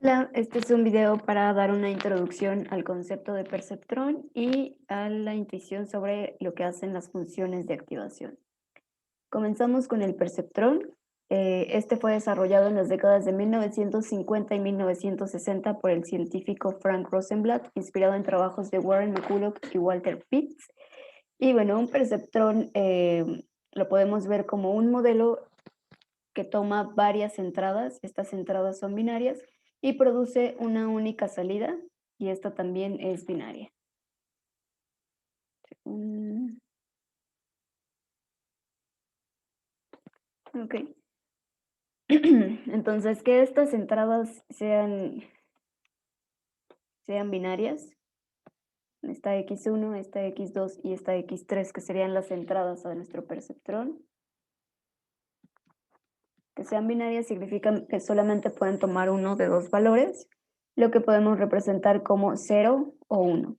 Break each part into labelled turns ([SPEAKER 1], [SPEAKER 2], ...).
[SPEAKER 1] Hola, este es un video para dar una introducción al concepto de perceptrón y a la intuición sobre lo que hacen las funciones de activación. Comenzamos con el perceptrón. Este fue desarrollado en las décadas de 1950 y 1960 por el científico Frank Rosenblatt, inspirado en trabajos de Warren McCulloch y Walter Pitts. Y bueno, un perceptrón lo podemos ver como un modelo que toma varias entradas, estas entradas son binarias, y produce una única salida, y esta también es binaria. Mm, ok. Entonces, que estas entradas sean binarias, esta X1, esta X2 y esta X3, que serían las entradas a nuestro perceptrón. Que sean binarias significa que solamente pueden tomar uno de dos valores, lo que podemos representar como 0 o 1.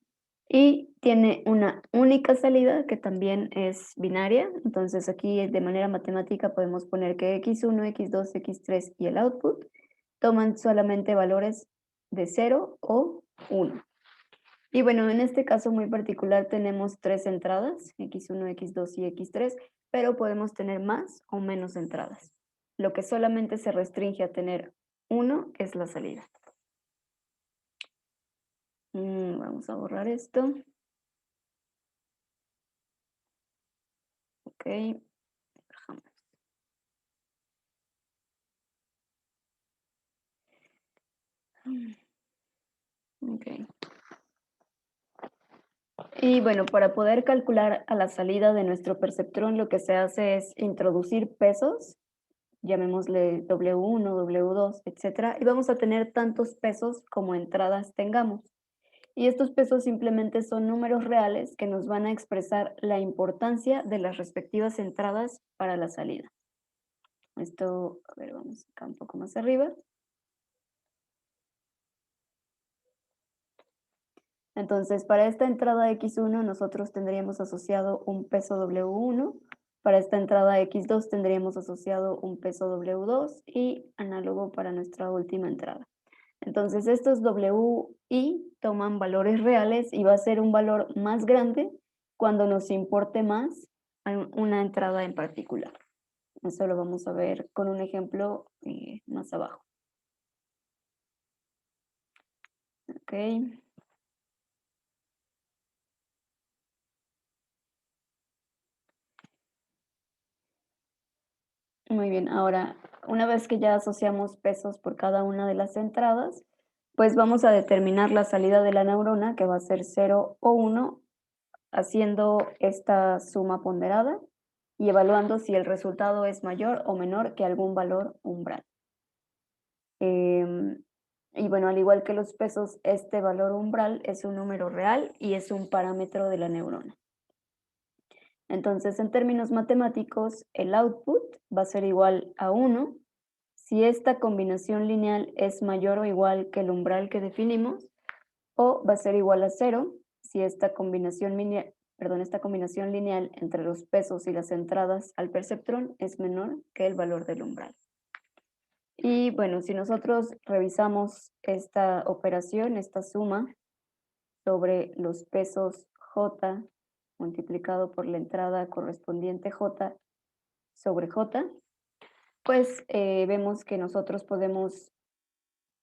[SPEAKER 1] Y tiene una única salida que también es binaria, entonces aquí de manera matemática podemos poner que x1, x2, x3 y el output toman solamente valores de 0 o 1. Y bueno, en este caso muy particular tenemos tres entradas, x1, x2 y x3, pero podemos tener más o menos entradas. Lo que solamente se restringe a tener uno es la salida. Vamos a borrar esto. Ok. Ok. Y bueno, para poder calcular a la salida de nuestro perceptrón, lo que se hace es introducir pesos, llamémosle W1, W2, etcétera, y vamos a tener tantos pesos como entradas tengamos. Y estos pesos simplemente son números reales que nos van a expresar la importancia de las respectivas entradas para la salida. Esto, a ver, vamos acá un poco más arriba. Entonces, para esta entrada X1 nosotros tendríamos asociado un peso W1, para esta entrada X2 tendríamos asociado un peso W2 y análogo para nuestra última entrada. Entonces, estos WI toman valores reales y va a ser un valor más grande cuando nos importe más una entrada en particular. Eso lo vamos a ver con un ejemplo más abajo. Ok. Muy bien, ahora, una vez que ya asociamos pesos por cada una de las entradas, pues vamos a determinar la salida de la neurona, que va a ser 0 o 1, haciendo esta suma ponderada y evaluando si el resultado es mayor o menor que algún valor umbral. Y bueno, al igual que los pesos, este valor umbral es un número real y es un parámetro de la neurona. Entonces, en términos matemáticos, el output va a ser igual a 1 si esta combinación lineal es mayor o igual que el umbral que definimos, o va a ser igual a 0 si esta combinación lineal entre los pesos y las entradas al perceptrón es menor que el valor del umbral. Y bueno, si nosotros revisamos esta operación, esta suma sobre los pesos J multiplicado por la entrada correspondiente J sobre J, pues vemos que nosotros podemos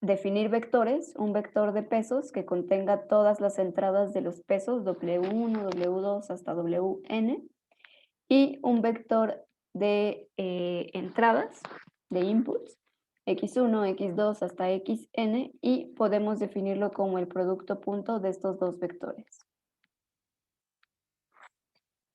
[SPEAKER 1] definir vectores, un vector de pesos que contenga todas las entradas de los pesos W1, W2 hasta Wn, y un vector de entradas, de inputs, X1, X2 hasta Xn, y podemos definirlo como el producto punto de estos dos vectores.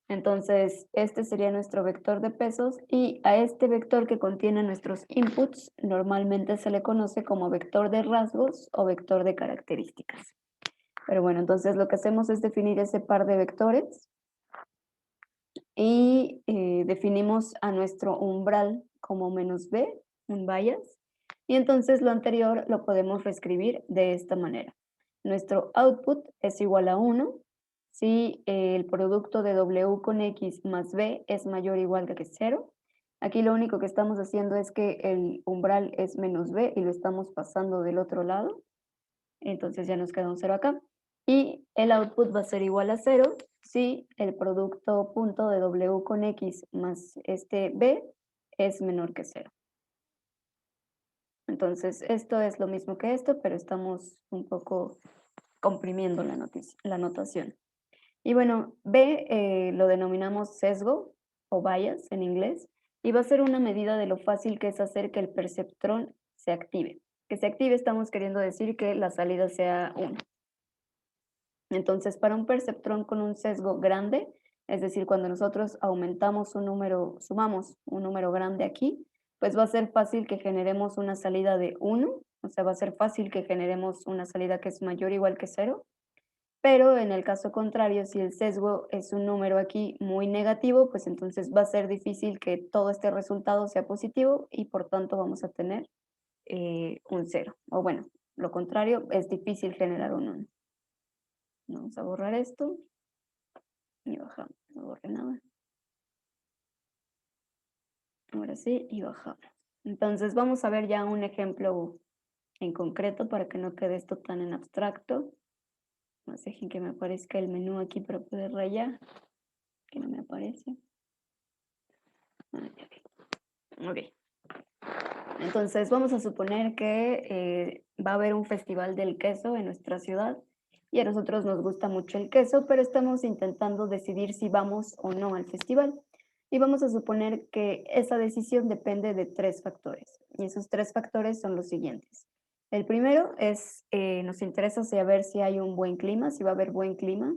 [SPEAKER 1] Entonces, este sería nuestro vector de pesos y a este vector que contiene nuestros inputs normalmente se le conoce como vector de rasgos o vector de características. Pero bueno, entonces lo que hacemos es definir ese par de vectores y definimos a nuestro umbral como menos b, un bias, y entonces lo anterior lo podemos reescribir de esta manera. Nuestro output es igual a 1 si el producto de W con X más B es mayor o igual que 0. Aquí lo único que estamos haciendo es que el umbral es menos b y lo estamos pasando del otro lado. Entonces ya nos queda un 0 acá. Y el output va a ser igual a 0 si el producto punto de W con X más este B es menor que 0. Entonces esto es lo mismo que esto, pero estamos un poco comprimiendo la notación. Y bueno, B lo denominamos sesgo o bias en inglés, y va a ser una medida de lo fácil que es hacer que el perceptrón se active. Que se active estamos queriendo decir que la salida sea 1. Entonces, para un perceptrón con un sesgo grande, es decir, cuando nosotros aumentamos un número, sumamos un número grande aquí, pues va a ser fácil que generemos una salida de 1, o sea, va a ser fácil que generemos una salida que es mayor o igual que 0, pero en el caso contrario, si el sesgo es un número aquí muy negativo, pues entonces va a ser difícil que todo este resultado sea positivo y por tanto vamos a tener un 0. O bueno, lo contrario, es difícil generar un 1. Vamos a borrar esto y bajamos. No borré nada. Ahora sí, y bajamos. Entonces vamos a ver ya un ejemplo en concreto para que no quede esto tan en abstracto. Más dejen que me aparezca el menú aquí para poder rayar, que no me aparece. Ok. Entonces vamos a suponer que va a haber un festival del queso en nuestra ciudad y a nosotros nos gusta mucho el queso, pero estamos intentando decidir si vamos o no al festival. Y vamos a suponer que esa decisión depende de 3 factores. Y esos 3 factores son los siguientes. El primero es, nos interesa saber si hay un buen clima, si va a haber buen clima.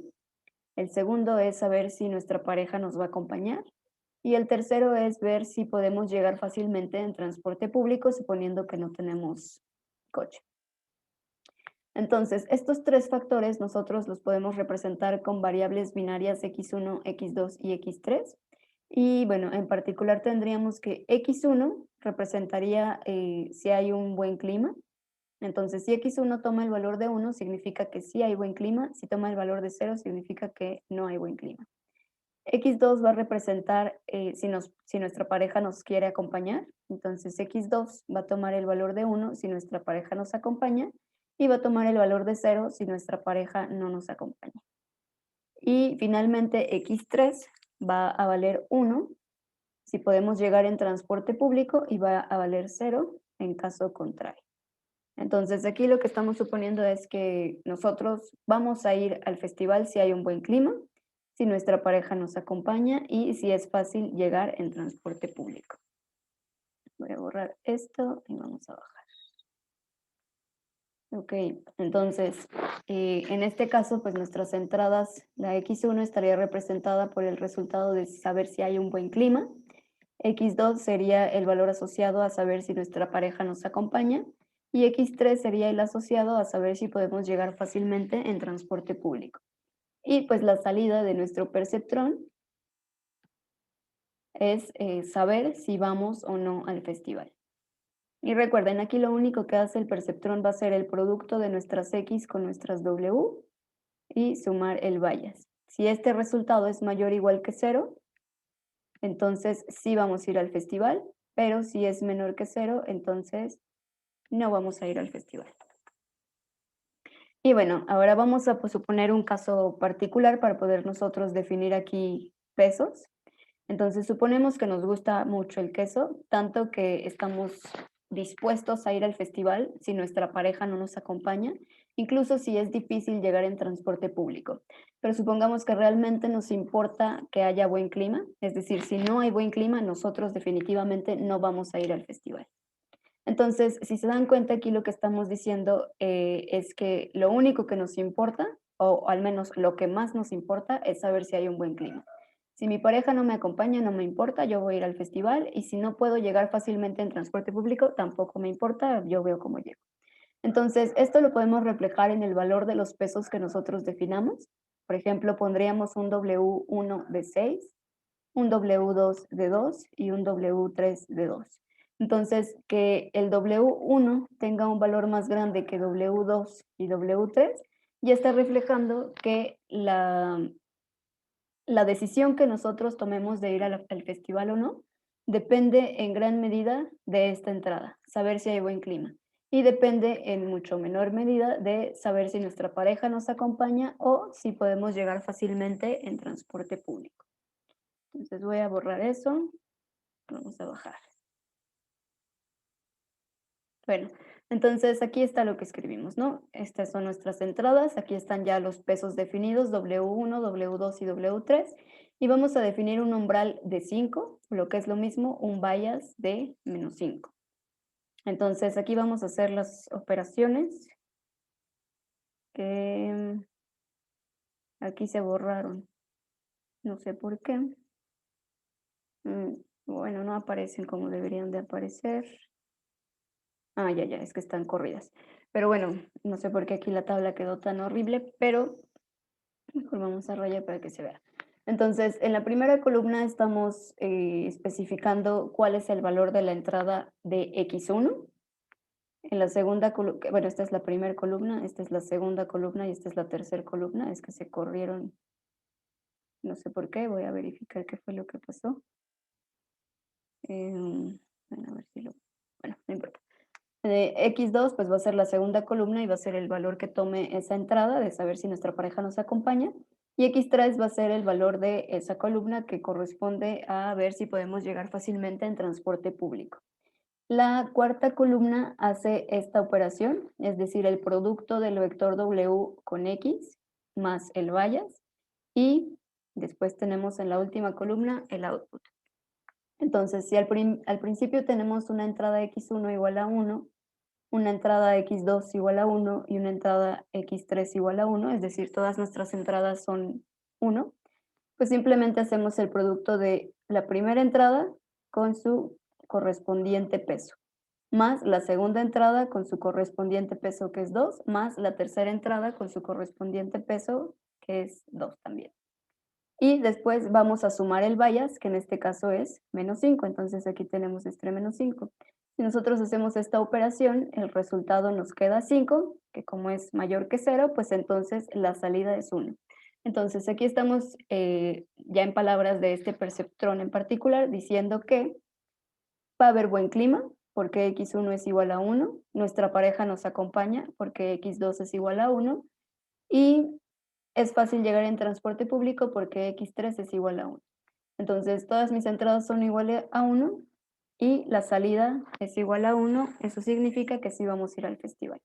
[SPEAKER 1] El segundo es saber si nuestra pareja nos va a acompañar. Y el tercero es ver si podemos llegar fácilmente en transporte público, suponiendo que no tenemos coche. Entonces, estos 3 factores nosotros los podemos representar con variables binarias x1, x2 y x3. Y bueno, en particular tendríamos que x1 representaría si hay un buen clima. Entonces, si x1 toma el valor de 1, significa que sí hay buen clima. Si toma el valor de 0, significa que no hay buen clima. X2 va a representar si nuestra pareja nos quiere acompañar. Entonces, X2 va a tomar el valor de 1 si nuestra pareja nos acompaña y va a tomar el valor de 0 si nuestra pareja no nos acompaña. Y finalmente, X3 va a valer 1 si podemos llegar en transporte público y va a valer 0 en caso contrario. Entonces, aquí lo que estamos suponiendo es que nosotros vamos a ir al festival si hay un buen clima, si nuestra pareja nos acompaña y si es fácil llegar en transporte público. Voy a borrar esto y vamos a bajar. Ok, entonces, en este caso, pues nuestras entradas, la X1 estaría representada por el resultado de saber si hay un buen clima. X2 sería el valor asociado a saber si nuestra pareja nos acompaña. Y X3 sería el asociado a saber si podemos llegar fácilmente en transporte público. Y pues la salida de nuestro perceptrón es saber si vamos o no al festival. Y recuerden, aquí lo único que hace el perceptrón va a ser el producto de nuestras X con nuestras W y sumar el bias. Si este resultado es mayor o igual que 0, entonces sí vamos a ir al festival, pero si es menor que 0, entonces no vamos a ir al festival. Y bueno, ahora vamos a suponer un caso particular para poder nosotros definir aquí pesos. Entonces, suponemos que nos gusta mucho el queso, tanto que estamos dispuestos a ir al festival si nuestra pareja no nos acompaña, incluso si es difícil llegar en transporte público. Pero supongamos que realmente nos importa que haya buen clima, es decir, si no hay buen clima, nosotros definitivamente no vamos a ir al festival. Entonces, si se dan cuenta aquí lo que estamos diciendo es que lo único que nos importa, o al menos lo que más nos importa, es saber si hay un buen clima. Si mi pareja no me acompaña, no me importa, yo voy a ir al festival y si no puedo llegar fácilmente en transporte público, tampoco me importa, yo veo cómo llego. Entonces, esto lo podemos reflejar en el valor de los pesos que nosotros definamos. Por ejemplo, pondríamos un W1 de 6, un W2 de 2 y un W3 de 2. Entonces, que el W1 tenga un valor más grande que W2 y W3, ya está reflejando que la decisión que nosotros tomemos de ir al festival o no depende en gran medida de esta entrada, saber si hay buen clima. Y depende en mucho menor medida de saber si nuestra pareja nos acompaña o si podemos llegar fácilmente en transporte público. Entonces voy a borrar eso. Vamos a bajar. Bueno, entonces aquí está lo que escribimos, ¿no? Estas son nuestras entradas. Aquí están ya los pesos definidos, W1, W2 y W3. Y vamos a definir un umbral de 5, lo que es lo mismo, un bias de -5. Entonces aquí vamos a hacer las operaciones que aquí se borraron. No sé por qué. Bueno, no aparecen como deberían de aparecer. Ah, ya, es que están corridas. Pero bueno, no sé por qué aquí la tabla quedó tan horrible, pero mejor vamos a rayar para que se vea. Entonces, en la primera columna estamos especificando cuál es el valor de la entrada de X1. En la segunda columna, bueno, esta es la primera columna, esta es la segunda columna y esta es la tercera columna. Es que se corrieron, no sé por qué, voy a verificar qué fue lo que pasó. Bueno, a ver si lo... Bueno, no importa. X2 pues va a ser la segunda columna y va a ser el valor que tome esa entrada de saber si nuestra pareja nos acompaña. Y X3 va a ser el valor de esa columna que corresponde a ver si podemos llegar fácilmente en transporte público. La cuarta columna hace esta operación, es decir, el producto del vector W con X más el bias. Y después tenemos en la última columna el output. Entonces, si al principio tenemos una entrada X1 igual a 1, una entrada X2 igual a 1 y una entrada X3 igual a 1, es decir, todas nuestras entradas son 1, pues simplemente hacemos el producto de la primera entrada con su correspondiente peso, más la segunda entrada con su correspondiente peso, que es 2, más la tercera entrada con su correspondiente peso, que es 2 también. Y después vamos a sumar el bias, que en este caso es -5, entonces aquí tenemos este -5. Si nosotros hacemos esta operación, el resultado nos queda 5, que como es mayor que 0, pues entonces la salida es 1. Entonces aquí estamos ya en palabras de este perceptrón en particular, diciendo que va a haber buen clima, porque X1 es igual a 1, nuestra pareja nos acompaña, porque X2 es igual a 1, y es fácil llegar en transporte público porque X3 es igual a 1. Entonces, todas mis entradas son iguales a 1 y la salida es igual a 1. Eso significa que sí vamos a ir al festival.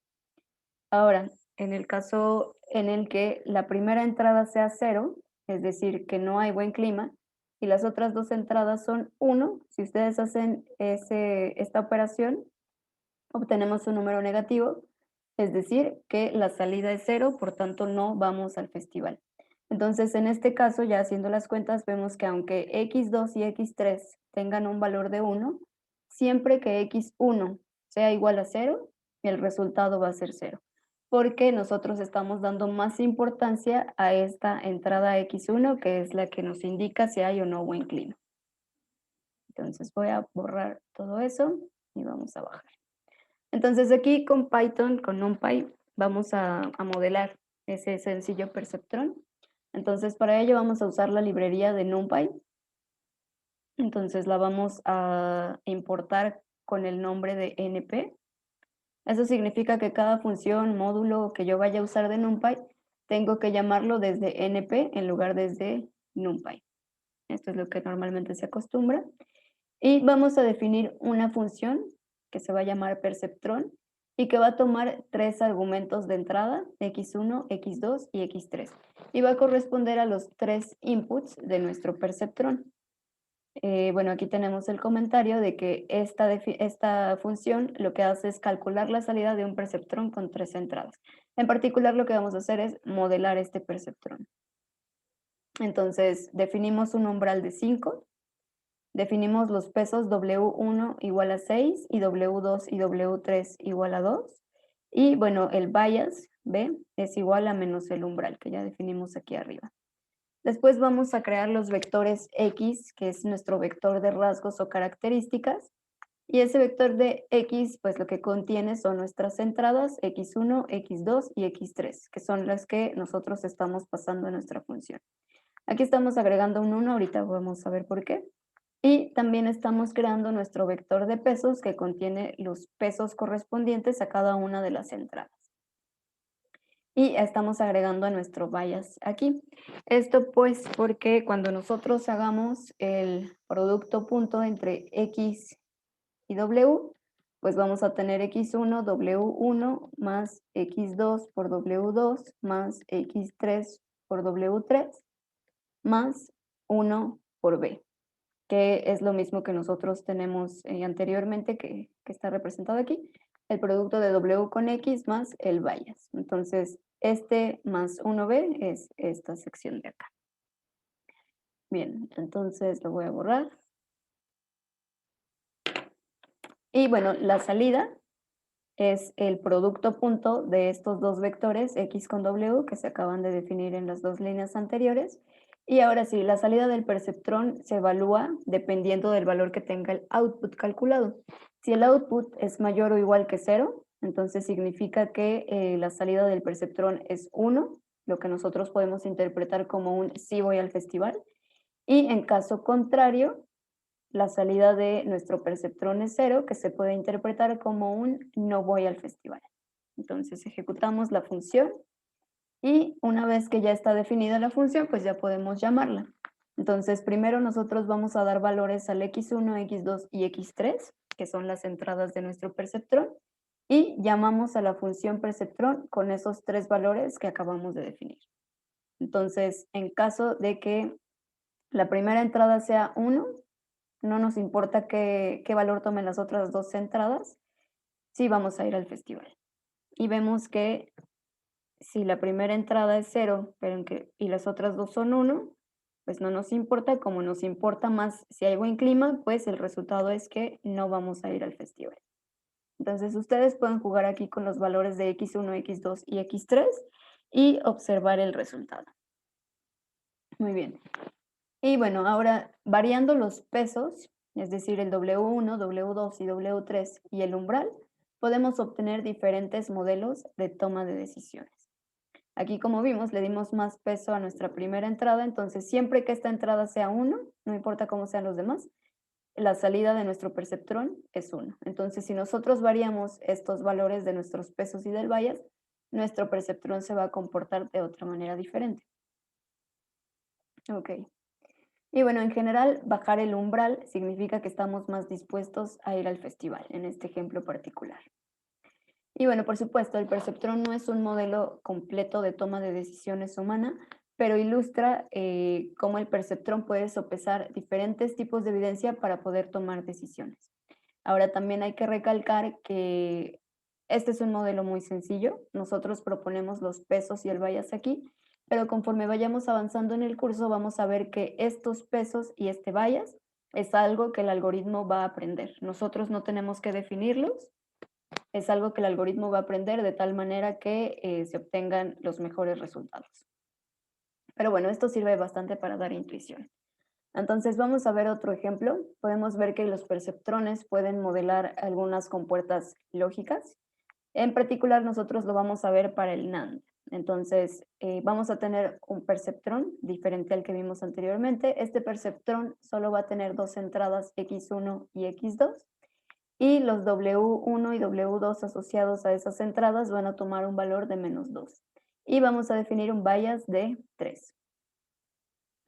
[SPEAKER 1] Ahora, en el caso en el que la primera entrada sea 0, es decir, que no hay buen clima, y las otras dos entradas son 1, si ustedes hacen esta operación, obtenemos un número negativo, es decir, que la salida es 0, por tanto no vamos al festival. Entonces, en este caso, ya haciendo las cuentas, vemos que aunque X2 y X3 tengan un valor de 1, siempre que X1 sea igual a 0, el resultado va a ser 0, porque nosotros estamos dando más importancia a esta entrada X1, que es la que nos indica si hay o no buen clima. Entonces voy a borrar todo eso y vamos a bajar. Entonces aquí con Python, con NumPy, vamos a modelar ese sencillo perceptrón. Entonces para ello vamos a usar la librería de NumPy. Entonces la vamos a importar con el nombre de NP. Eso significa que cada función, módulo que yo vaya a usar de NumPy, tengo que llamarlo desde NP en lugar desde NumPy. Esto es lo que normalmente se acostumbra. Y vamos a definir una función que se va a llamar perceptrón y que va a tomar 3 argumentos de entrada, X1, X2 y X3. Y va a corresponder a los 3 inputs de nuestro perceptrón. Bueno, aquí tenemos el comentario de que esta función lo que hace es calcular la salida de un perceptrón con 3 entradas. En particular, lo que vamos a hacer es modelar este perceptrón. Entonces, definimos un umbral de 5. Definimos los pesos W1 igual a 6 y W2 y W3 igual a 2. Y bueno, el bias, B, es igual a menos el umbral, que ya definimos aquí arriba. Después vamos a crear los vectores X, que es nuestro vector de rasgos o características. Y ese vector de X, pues lo que contiene son nuestras entradas X1, X2 y X3, que son las que nosotros estamos pasando en nuestra función. Aquí estamos agregando un 1, ahorita vamos a ver por qué. Y también estamos creando nuestro vector de pesos que contiene los pesos correspondientes a cada una de las entradas. Y estamos agregando a nuestro bias aquí. Esto pues porque cuando nosotros hagamos el producto punto entre X y W, pues vamos a tener X1, W1 más X2 por W2 más X3 por W3 más 1 por B, que es lo mismo que nosotros tenemos anteriormente que está representado aquí, el producto de W con X más el bias. Entonces, este más 1B es esta sección de acá. Bien, entonces lo voy a borrar. Y bueno, la salida es el producto punto de estos dos vectores, X con W, que se acaban de definir en las dos líneas anteriores. Y ahora sí, la salida del perceptrón se evalúa dependiendo del valor que tenga el output calculado. Si el output es mayor o igual que 0, entonces significa que la salida del perceptrón es 1, lo que nosotros podemos interpretar como un sí voy al festival. Y en caso contrario, la salida de nuestro perceptrón es 0, que se puede interpretar como un no voy al festival. Entonces ejecutamos la función y una vez que ya está definida la función, pues ya podemos llamarla. Entonces primero nosotros vamos a dar valores al x1, x2 y x3, que son las entradas de nuestro perceptrón, y llamamos a la función perceptrón con esos tres valores que acabamos de definir. Entonces, en caso de que la primera entrada sea 1, no nos importa qué valor tomen las otras dos entradas, sí vamos a ir al festival. Y vemos que si la primera entrada es 0 y las otras dos son 1, pues no nos importa. Como nos importa más si hay buen clima, pues el resultado es que no vamos a ir al festival. Entonces ustedes pueden jugar aquí con los valores de x1, x2 y x3 y observar el resultado. Muy bien. Y bueno, ahora variando los pesos, es decir, el W1, W2 y W3 y el umbral, podemos obtener diferentes modelos de toma de decisiones. Aquí, como vimos, le dimos más peso a nuestra primera entrada, entonces siempre que esta entrada sea 1, no importa cómo sean los demás, la salida de nuestro perceptrón es 1. Entonces, si nosotros variamos estos valores de nuestros pesos y del bias, nuestro perceptrón se va a comportar de otra manera diferente. Ok. Y bueno, en general, bajar el umbral significa que estamos más dispuestos a ir al festival, en este ejemplo particular. Y bueno, por supuesto, el perceptrón no es un modelo completo de toma de decisiones humana, pero ilustra cómo el perceptrón puede sopesar diferentes tipos de evidencia para poder tomar decisiones. Ahora también hay que recalcar que este es un modelo muy sencillo. Nosotros proponemos los pesos y el bias aquí, pero conforme vayamos avanzando en el curso vamos a ver que estos pesos y este bias es algo que el algoritmo va a aprender. Nosotros no tenemos que definirlos, es algo que el algoritmo va a aprender de tal manera que se obtengan los mejores resultados. Pero bueno, esto sirve bastante para dar intuición. Entonces vamos a ver otro ejemplo. Podemos ver que los perceptrones pueden modelar algunas compuertas lógicas. En particular nosotros lo vamos a ver para el NAND. Entonces vamos a tener un perceptrón diferente al que vimos anteriormente. Este perceptrón solo va a tener dos entradas X1 y X2. Y los W1 y W2 asociados a esas entradas van a tomar un valor de -2. Y vamos a definir un bias de 3.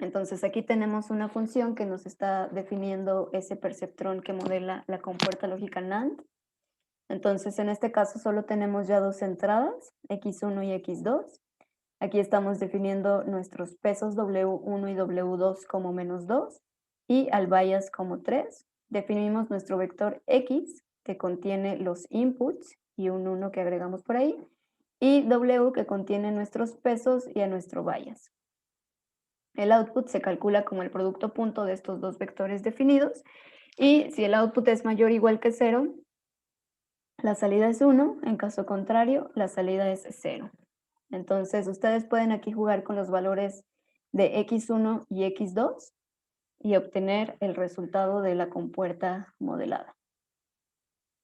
[SPEAKER 1] Entonces aquí tenemos una función que nos está definiendo ese perceptrón que modela la compuerta lógica NAND. Entonces en este caso solo tenemos ya dos entradas, X1 y X2. Aquí estamos definiendo nuestros pesos W1 y W2 como -2 y al bias como 3. Definimos nuestro vector X que contiene los inputs y un 1 que agregamos por ahí, y W que contiene nuestros pesos y a nuestro bias. El output se calcula como el producto punto de estos dos vectores definidos, y si el output es mayor o igual que 0, la salida es 1, en caso contrario, la salida es 0. Entonces, ustedes pueden aquí jugar con los valores de X1 y X2 y obtener el resultado de la compuerta modelada.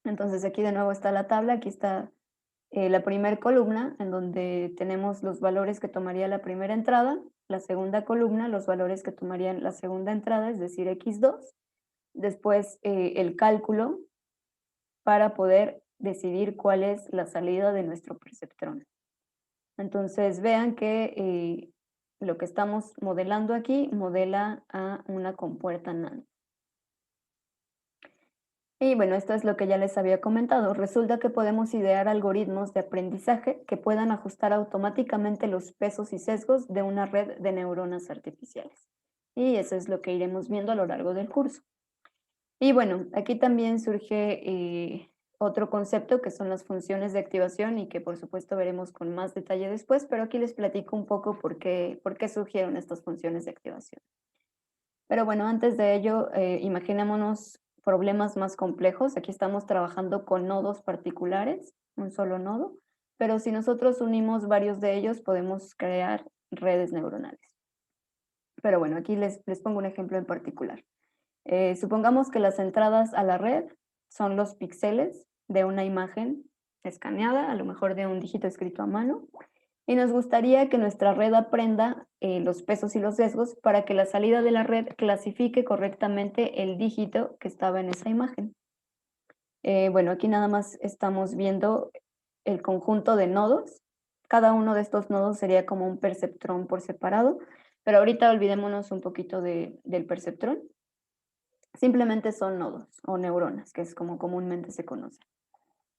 [SPEAKER 1] Entonces, aquí de nuevo está la tabla, aquí está la primera columna, en donde tenemos los valores que tomaría la primera entrada, la segunda columna, los valores que tomarían la segunda entrada, es decir, X2, después el cálculo para poder decidir cuál es la salida de nuestro perceptrón. Entonces vean que lo que estamos modelando aquí modela a una compuerta NAND. Y bueno, esto es lo que ya les había comentado. Resulta que podemos idear algoritmos de aprendizaje que puedan ajustar automáticamente los pesos y sesgos de una red de neuronas artificiales. Y eso es lo que iremos viendo a lo largo del curso. Y bueno, aquí también surge otro concepto que son las funciones de activación y que por supuesto veremos con más detalle después, pero aquí les platico un poco por qué surgieron estas funciones de activación. Pero bueno, antes de ello, imaginémonos problemas más complejos. Aquí estamos trabajando con nodos particulares, un solo nodo, pero si nosotros unimos varios de ellos, podemos crear redes neuronales. Pero bueno, aquí les pongo un ejemplo en particular. Supongamos que las entradas a la red son los píxeles de una imagen escaneada, a lo mejor de un dígito escrito a mano, y nos gustaría que nuestra red aprenda los pesos y los sesgos para que la salida de la red clasifique correctamente el dígito que estaba en esa imagen. Bueno, aquí nada más estamos viendo el conjunto de nodos. Cada uno de estos nodos sería como un perceptrón por separado, pero ahorita olvidémonos un poquito del perceptrón. Simplemente son nodos o neuronas, que es como comúnmente se conoce.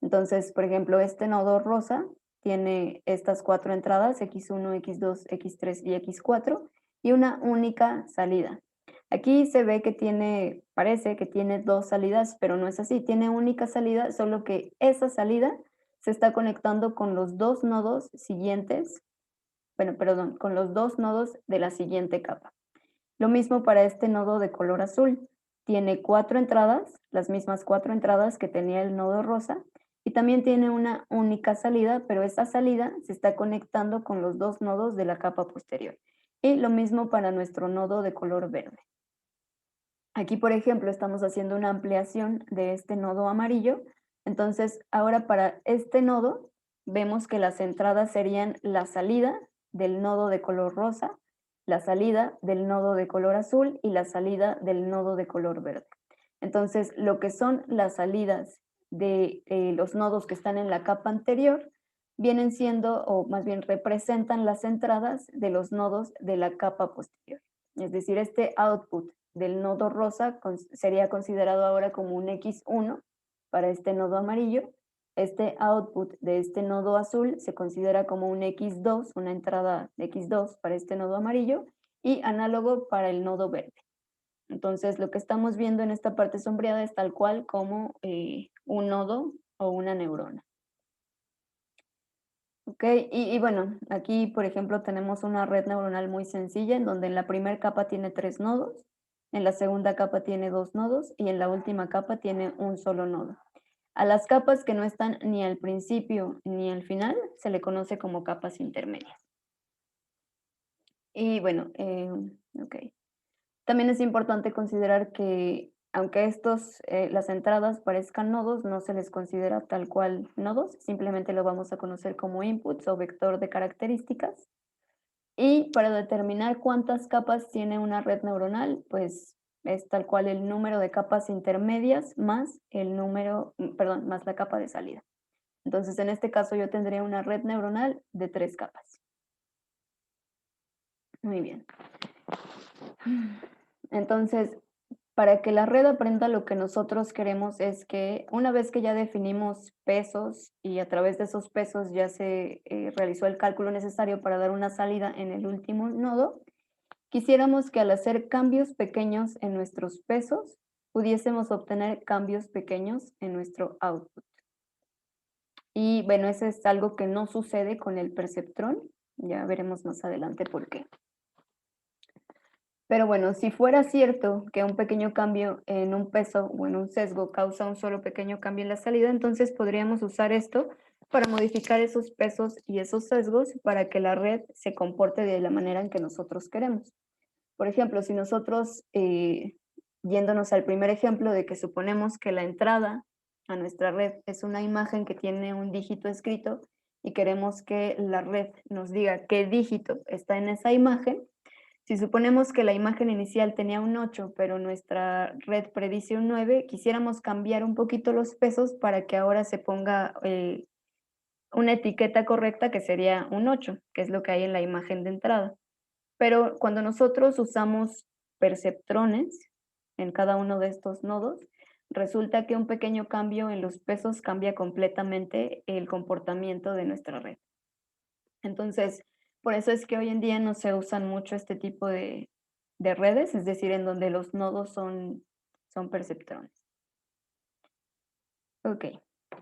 [SPEAKER 1] Entonces, por ejemplo, este nodo rosa tiene estas 4 entradas, X1, X2, X3 y X4, y una única salida. Aquí se ve que parece que tiene 2 salidas, pero no es así, tiene única salida, solo que esa salida se está conectando con los 2 nodos siguientes, bueno, perdón, con los 2 nodos de la siguiente capa. Lo mismo para este nodo de color azul. Tiene 4 entradas, las mismas 4 entradas que tenía el nodo rosa, y también tiene una única salida, pero esa salida se está conectando con los 2 nodos de la capa posterior. Y lo mismo para nuestro nodo de color verde. Aquí, por ejemplo, estamos haciendo una ampliación de este nodo amarillo. Entonces, ahora para este nodo, vemos que las entradas serían la salida del nodo de color rosa, la salida del nodo de color azul y la salida del nodo de color verde. Entonces, lo que son las salidas de los nodos que están en la capa anterior vienen siendo, o más bien representan las entradas de los nodos de la capa posterior. Es decir, este output del nodo rosa sería considerado ahora como un X1 para este nodo amarillo. Este output de este nodo azul se considera como un X2, una entrada de X2 para este nodo amarillo, y análogo para el nodo verde. Entonces, lo que estamos viendo en esta parte sombreada es tal cual como un nodo o una neurona. Ok, y bueno, aquí por ejemplo tenemos una red neuronal muy sencilla en donde en la primera capa tiene 3 nodos, en la segunda capa tiene 2 nodos y en la última capa tiene un solo nodo. A las capas que no están ni al principio ni al final se le conoce como capas intermedias. Y bueno, ok. También es importante considerar que aunque las entradas parezcan nodos, no se les considera tal cual nodos, simplemente lo vamos a conocer como inputs o vector de características. Y para determinar cuántas capas tiene una red neuronal, pues es tal cual el número de capas intermedias más más la capa de salida. Entonces, en este caso yo tendría una red neuronal de 3 capas. Muy bien. Entonces, para que la red aprenda lo que nosotros queremos es que una vez que ya definimos pesos y a través de esos pesos ya se realizó el cálculo necesario para dar una salida en el último nodo, quisiéramos que al hacer cambios pequeños en nuestros pesos, pudiésemos obtener cambios pequeños en nuestro output. Y bueno, eso es algo que no sucede con el perceptrón. Ya veremos más adelante por qué. Pero bueno, si fuera cierto que un pequeño cambio en un peso o en un sesgo causa un solo pequeño cambio en la salida, entonces podríamos usar esto para modificar esos pesos y esos sesgos para que la red se comporte de la manera en que nosotros queremos. Por ejemplo, si nosotros, yéndonos al primer ejemplo de que suponemos que la entrada a nuestra red es una imagen que tiene un dígito escrito y queremos que la red nos diga qué dígito está en esa imagen, Si suponemos que la imagen inicial tenía un 8, pero nuestra red predice un 9, quisiéramos cambiar un poquito los pesos para que ahora se ponga una etiqueta correcta que sería un 8, que es lo que hay en la imagen de entrada. Pero cuando nosotros usamos perceptrones en cada uno de estos nodos, resulta que un pequeño cambio en los pesos cambia completamente el comportamiento de nuestra red. Entonces, por eso es que hoy en día no se usan mucho este tipo de redes, es decir, en donde los nodos son perceptrones. Ok,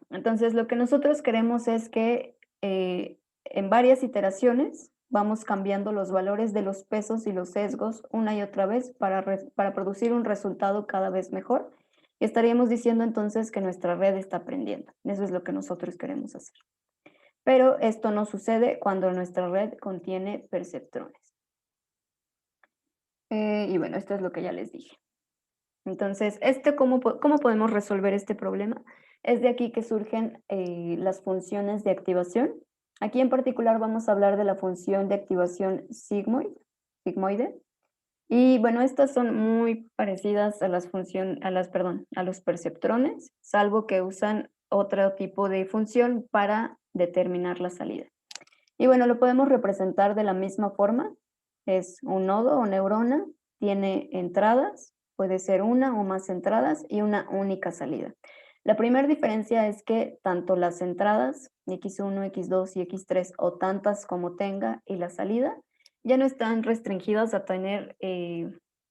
[SPEAKER 1] entonces lo que nosotros queremos es que en varias iteraciones vamos cambiando los valores de los pesos y los sesgos una y otra vez para producir un resultado cada vez mejor. Y estaríamos diciendo entonces que nuestra red está aprendiendo. Eso es lo que nosotros queremos hacer. Pero esto no sucede cuando nuestra red contiene perceptrones. Y bueno, esto es lo que ya les dije. Entonces, ¿cómo podemos resolver este problema? Es de aquí que surgen las funciones de activación. Aquí en particular vamos a hablar de la función de activación sigmoide. Y bueno, estas son muy parecidas a a los perceptrones, salvo que usan otro tipo de función para determinar la salida. Y bueno, lo podemos representar de la misma forma. Es un nodo o neurona, tiene entradas, puede ser una o más entradas y una única salida. La primera diferencia es que tanto las entradas, x1, x2 y x3, o tantas como tenga, y la salida, ya no están restringidas a tener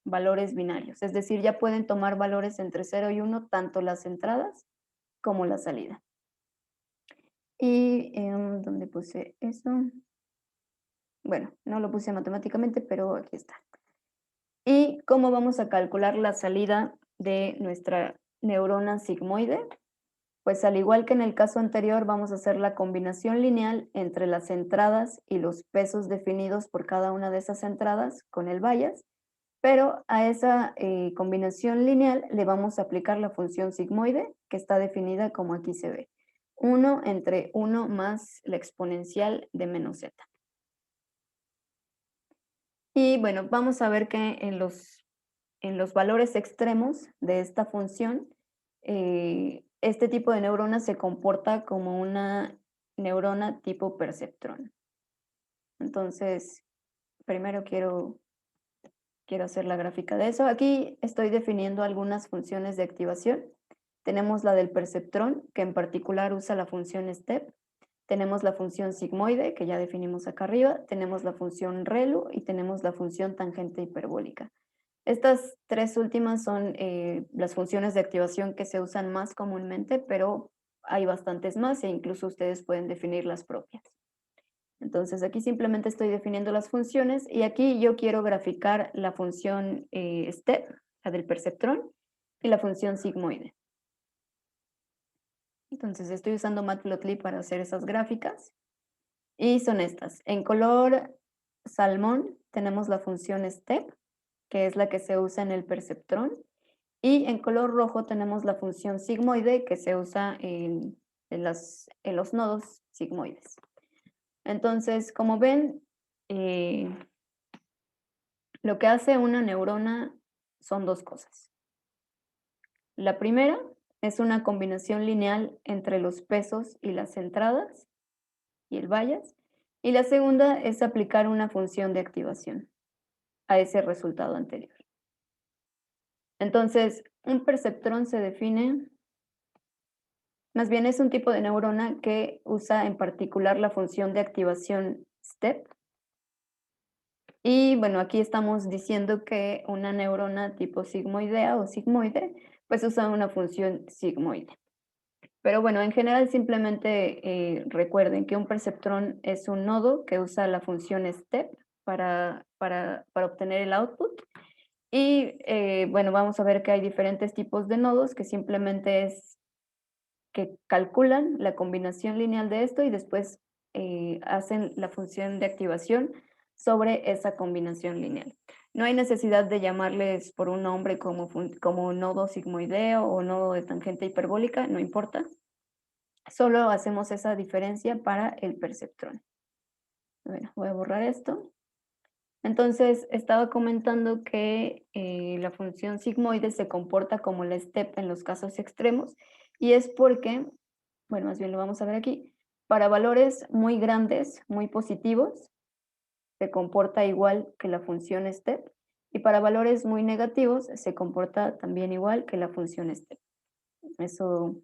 [SPEAKER 1] valores binarios. Es decir, ya pueden tomar valores entre 0 y 1, tanto las entradas como la salida. Y ¿dónde puse eso? Bueno, no lo puse matemáticamente, pero aquí está. ¿Y cómo vamos a calcular la salida de nuestra neurona sigmoide? Pues al igual que en el caso anterior, vamos a hacer la combinación lineal entre las entradas y los pesos definidos por cada una de esas entradas con el bias, pero a esa combinación lineal le vamos a aplicar la función sigmoide, que está definida como aquí se ve. 1 entre 1 más la exponencial de menos z. Y bueno, vamos a ver que en los valores extremos de esta función, este tipo de neurona se comporta como una neurona tipo perceptrón. Entonces, primero quiero hacer la gráfica de eso. Aquí estoy definiendo algunas funciones de activación. Tenemos la del perceptrón, que en particular usa la función step. Tenemos la función sigmoide, que ya definimos acá arriba. Tenemos la función relu y tenemos la función tangente hiperbólica. Estas tres últimas son las funciones de activación que se usan más comúnmente, pero hay bastantes más e incluso ustedes pueden definir las propias. Entonces aquí simplemente estoy definiendo las funciones y aquí yo quiero graficar la función step, la del perceptrón, y la función sigmoide. Entonces estoy usando Matplotlib para hacer esas gráficas y son estas. En color salmón tenemos la función step, que es la que se usa en el perceptrón, y en color rojo tenemos la función sigmoide que se usa en los nodos sigmoides. Entonces, como ven, lo que hace una neurona son dos cosas. La primera es una combinación lineal entre los pesos y las entradas y el bias. Y la segunda es aplicar una función de activación a ese resultado anterior. Entonces, un perceptrón se define, más bien es un tipo de neurona que usa en particular la función de activación STEP. Y bueno, aquí estamos diciendo que una neurona tipo sigmoidea o sigmoide, pues usa una función sigmoide. Pero bueno, en general simplemente recuerden que un perceptrón es un nodo que usa la función STEP para obtener el output. Y bueno, vamos a ver que hay diferentes tipos de nodos que simplemente es que calculan la combinación lineal de esto y después hacen la función de activación sobre esa combinación lineal. No hay necesidad de llamarles por un nombre como nodo sigmoideo o nodo de tangente hiperbólica, no importa. Solo hacemos esa diferencia para el perceptrón. Bueno, voy a borrar esto. Entonces, estaba comentando que la función sigmoide se comporta como la step en los casos extremos, y es porque, bueno, más bien lo vamos a ver aquí, para valores muy grandes, muy positivos, se comporta igual que la función step, y para valores muy negativos se comporta también igual que la función step. Eso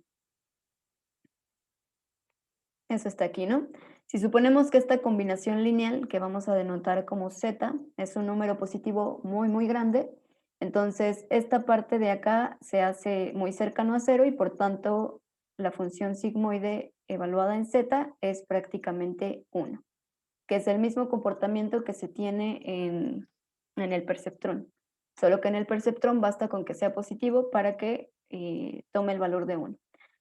[SPEAKER 1] Eso está aquí, ¿no? Si suponemos que esta combinación lineal, que vamos a denotar como z, es un número positivo muy, muy grande, entonces esta parte de acá se hace muy cercano a cero y por tanto la función sigmoide evaluada en z es prácticamente 1, que es el mismo comportamiento que se tiene en el perceptrón. Solo que en el perceptrón basta con que sea positivo para que tome el valor de 1.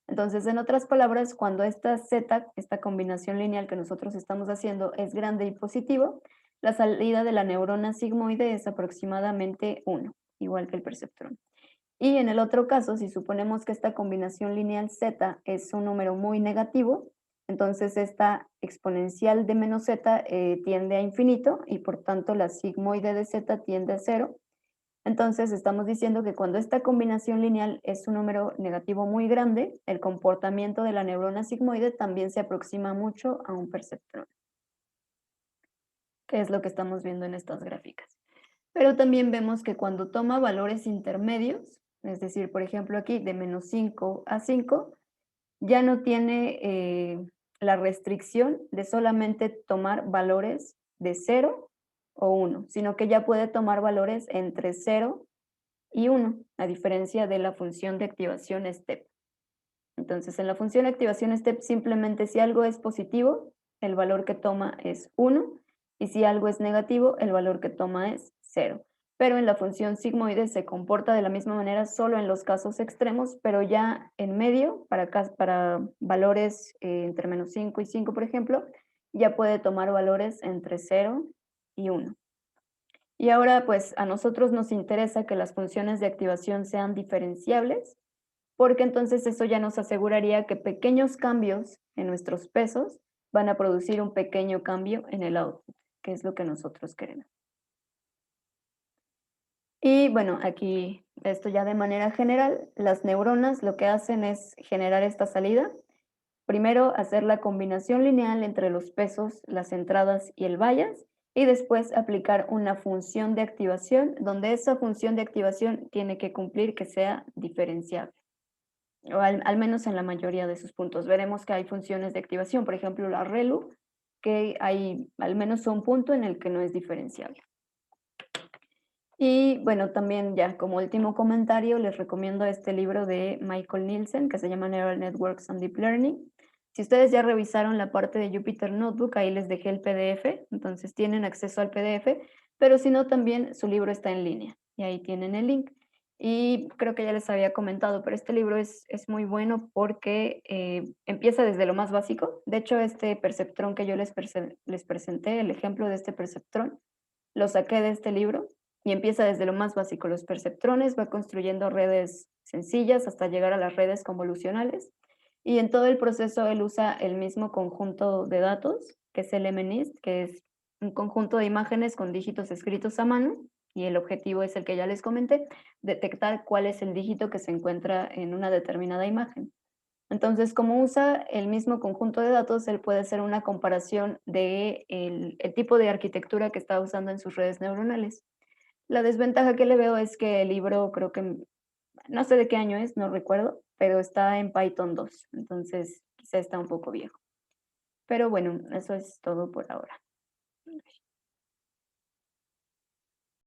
[SPEAKER 1] Entonces, en otras palabras, cuando esta z, esta combinación lineal que nosotros estamos haciendo es grande y positivo, la salida de la neurona sigmoide es aproximadamente 1, igual que el perceptrón. Y en el otro caso, si suponemos que esta combinación lineal z es un número muy negativo, entonces esta exponencial de menos z tiende a infinito y por tanto la sigmoide de z tiende a cero. Entonces estamos diciendo que cuando esta combinación lineal es un número negativo muy grande, el comportamiento de la neurona sigmoide también se aproxima mucho a un perceptrón, que es lo que estamos viendo en estas gráficas. Pero también vemos que cuando toma valores intermedios, es decir, por ejemplo aquí de menos 5 a 5, ya no tiene la restricción de solamente tomar valores de 0 o 1, sino que ya puede tomar valores entre 0 y 1, a diferencia de la función de activación step. Entonces, en la función de activación step, simplemente si algo es positivo, el valor que toma es 1, y si algo es negativo, el valor que toma es 0. Pero en la función sigmoide se comporta de la misma manera solo en los casos extremos, pero ya en medio, para valores entre menos 5 y 5, por ejemplo, ya puede tomar valores entre 0 y 1. Y ahora, pues a nosotros nos interesa que las funciones de activación sean diferenciables, porque entonces eso ya nos aseguraría que pequeños cambios en nuestros pesos van a producir un pequeño cambio en el output, que es lo que nosotros queremos. Y bueno, aquí esto ya de manera general, las neuronas lo que hacen es generar esta salida. Primero hacer la combinación lineal entre los pesos, las entradas y el bias, y después aplicar una función de activación, donde esa función de activación tiene que cumplir que sea diferenciable, o al menos en la mayoría de sus puntos. Veremos que hay funciones de activación, por ejemplo la ReLU, que hay al menos un punto en el que no es diferenciable. Y bueno, también ya como último comentario, les recomiendo este libro de Michael Nielsen, que se llama Neural Networks and Deep Learning. Si ustedes ya revisaron la parte de Jupyter Notebook, ahí les dejé el PDF, entonces tienen acceso al PDF, pero si no, también su libro está en línea, y ahí tienen el link. Y creo que ya les había comentado, pero este libro es muy bueno porque empieza desde lo más básico. De hecho, este perceptrón que yo les presenté, el ejemplo de este perceptrón, lo saqué de este libro y empieza desde lo más básico, los perceptrones, va construyendo redes sencillas hasta llegar a las redes convolucionales. Y en todo el proceso él usa el mismo conjunto de datos, que es el MNIST, que es un conjunto de imágenes con dígitos escritos a mano, y el objetivo es el que ya les comenté, detectar cuál es el dígito que se encuentra en una determinada imagen. Entonces, como usa el mismo conjunto de datos, él puede hacer una comparación de el tipo de arquitectura que está usando en sus redes neuronales. La desventaja que le veo es que el libro creo que, no sé de qué año es, no recuerdo, pero está en Python 2, entonces quizá está un poco viejo. Pero bueno, eso es todo por ahora.